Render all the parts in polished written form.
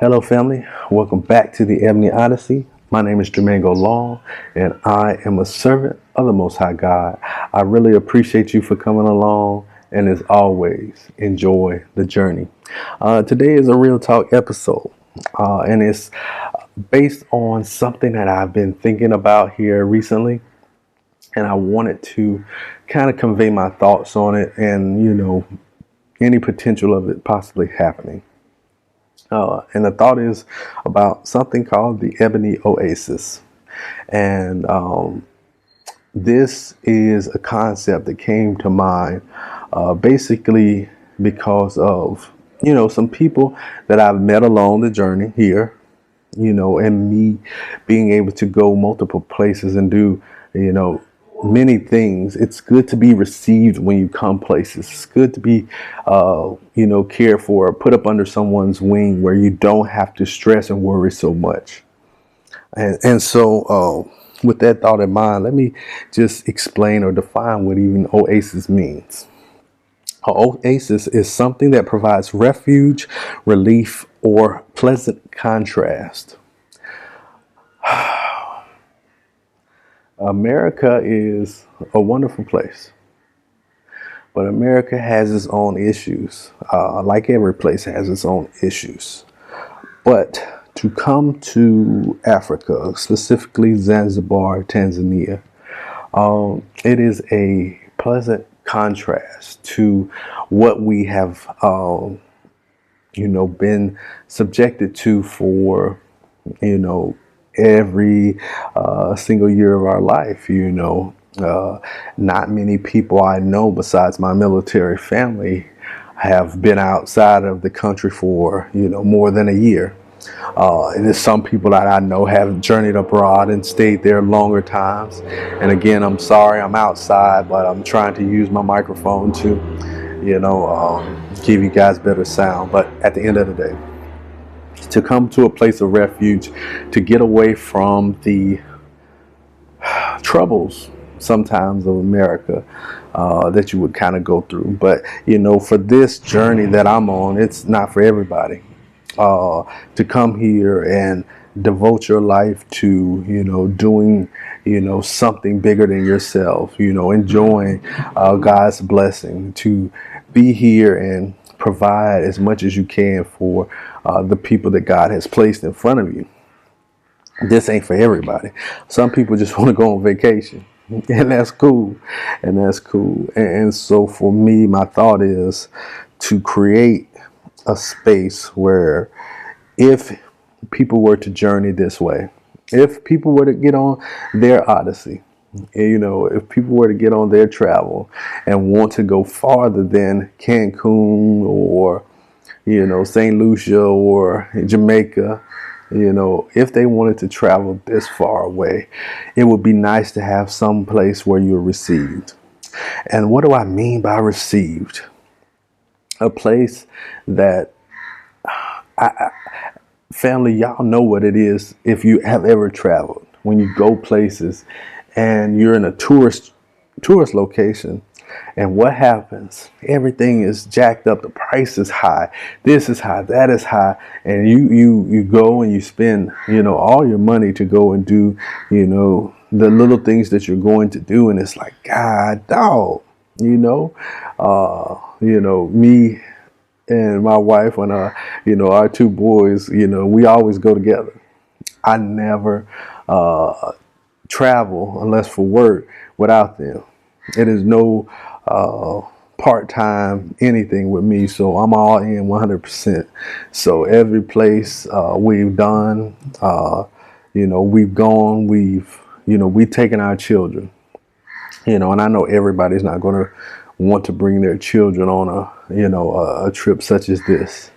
Hello, family. Welcome back to the Ebony Odyssey. My name is Jermaine Long, and I am a servant of the Most High God. I really appreciate you for coming along, and as always, enjoy the journey. Today is a Real Talk episode, and it's based on something that I've been thinking about here recently, and I wanted to kind of convey my thoughts on it and, any potential of it possibly happening. And the thought is about something called the Ebony Oasis. And this is a concept that came to mind basically because of, some people that I've met along the journey here, and me being able to go multiple places and do, many things. It's good to be received when you come places. It's good to be, cared for, put up under someone's wing where you don't have to stress and worry so much. And so, with that thought in mind, let me just explain or define what even oasis means. An oasis is something that provides refuge, relief, or pleasant contrast. America is a wonderful place, but America has its own issues. Like every place has its own issues. But to come to Africa, specifically Zanzibar, Tanzania, it is a pleasant contrast to what we have, been subjected to for, every single year of our life. Not many people I know besides my military family have been outside of the country for more than a year. And there's some people that I know have journeyed abroad and stayed there longer times. And again, I'm sorry I'm outside, but I'm trying to use my microphone to give you guys better sound. But at the end of the day, to come to a place of refuge, to get away from the troubles sometimes of America that you would kind of go through. But, for this journey that I'm on, it's not for everybody. To come here and devote your life to, doing, something bigger than yourself, enjoying God's blessing, to be here and provide as much as you can for the people that God has placed in front of you. This ain't for everybody. Some people just want to go on vacation, and that's cool. And so for me, my thought is to create a space where if people were to journey this way, if people were to get on their Odyssey, if people were to get on their travel and want to go farther than Cancun or, St. Lucia or Jamaica, if they wanted to travel this far away, it would be nice to have some place where you're received. And what do I mean by received? A place that, family, y'all know what it is if you have ever traveled. When you go places and you're in a tourist location, and what happens? Everything is jacked up. The price is high. This is high. That is high. And you go and you spend, all your money to go and do, the little things that you're going to do. And it's like, God, dog, me and my wife and our two boys, we always go together. I never travel unless for work without them. It is no part-time anything with me, so I'm all in 100%. So every place we've done, we've gone, we've taken our children, and I know everybody's not going to want to bring their children on a trip such as this,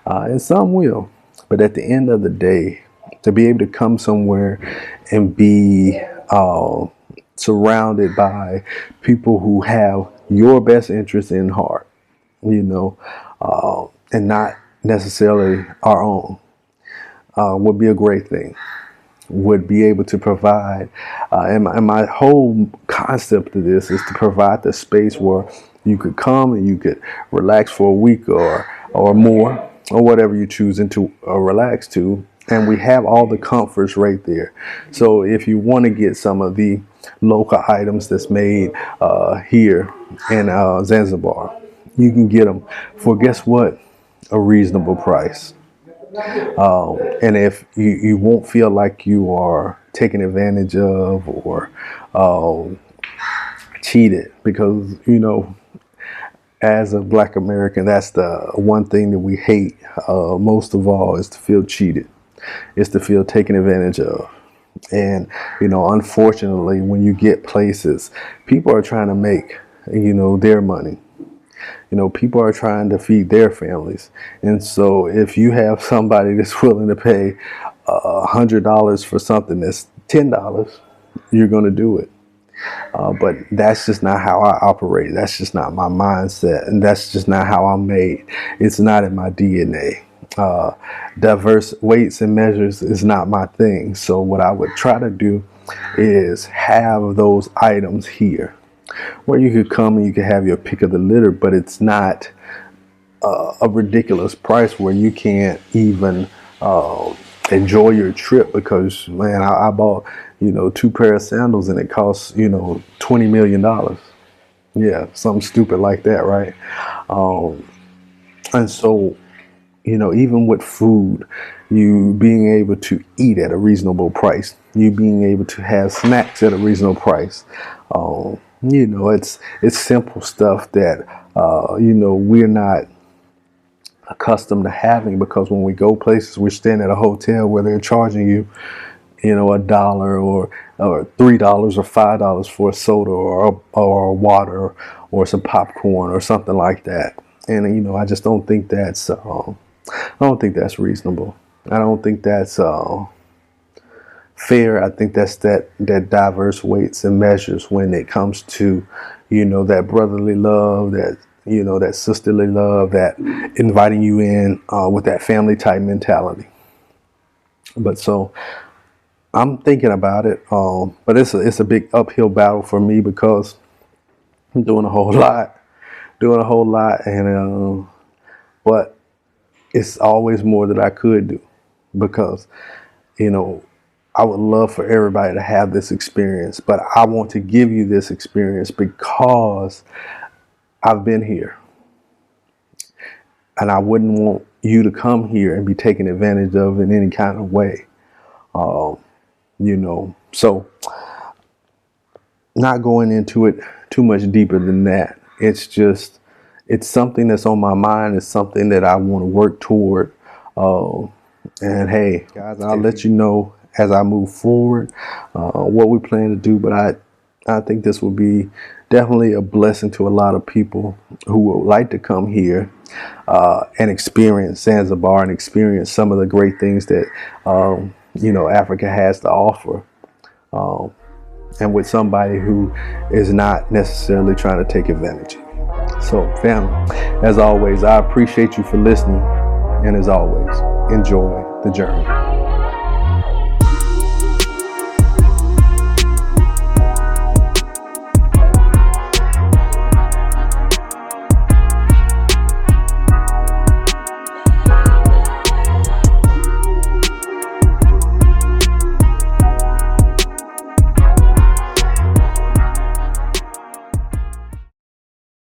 and some will. But at the end of the day, to be able to come somewhere and be surrounded by people who have your best interest in heart, and not necessarily our own, would be a great thing. Would be able to provide, and my whole concept of this is to provide the space where you could come and you could relax for a week or more, or whatever you choose to relax to. And we have all the comforts right there. So if you want to get some of the local items that's made here in Zanzibar, you can get them for, guess what, a reasonable price. And if you won't feel like you are taken advantage of or cheated, because, you know, as a Black American, that's the one thing that we hate most of all, is to feel cheated. It's to feel taken advantage of. And, you know, unfortunately, when you get places, people are trying to make, you know, their money. You know, people are trying to feed their families. And so if you have somebody that's willing to pay $100 for something that's $10, you're going to do it. But that's just not how I operate. That's just not my mindset. And that's just not how I'm made. It's not in my DNA. Diverse weights and measures is not my thing. So what I would try to do is have those items here where you could come and you could have your pick of the litter, but it's not a ridiculous price where you can't even enjoy your trip, because, man, I bought, you know, 2 pair of sandals and it costs, you know, $20 million. Yeah, something stupid like that, right? And so, you know, even with food, you being able to eat at a reasonable price, you being able to have snacks at a reasonable price, you know, it's simple stuff that, you know, we're not accustomed to having, because when we go places, we're staying at a hotel where they're charging you, you know, $1 or $3 or $5 for a soda or water or some popcorn or something like that. And, you know, I just don't think that's reasonable. I don't think that's fair. I think that's that diverse weights and measures when it comes to, you know, that brotherly love, that, you know, that sisterly love, that inviting you in with that family type mentality. But so I'm thinking about it, but it's a big uphill battle for me, because I'm doing a whole lot, and but it's always more that I could do, because, you know, I would love for everybody to have this experience, but I want to give you this experience because I've been here, and I wouldn't want you to come here and be taken advantage of in any kind of way. You know, so not going into it too much deeper than that. It's just, it's something that's on my mind. It's something that I want to work toward. And hey, guys, I'll let you know as I move forward what we plan to do. But I think this will be definitely a blessing to a lot of people who would like to come here and experience Zanzibar and experience some of the great things that you know, Africa has to offer. And with somebody who is not necessarily trying to take advantage of you. So, family, as always, I appreciate you for listening. And as always, enjoy the journey.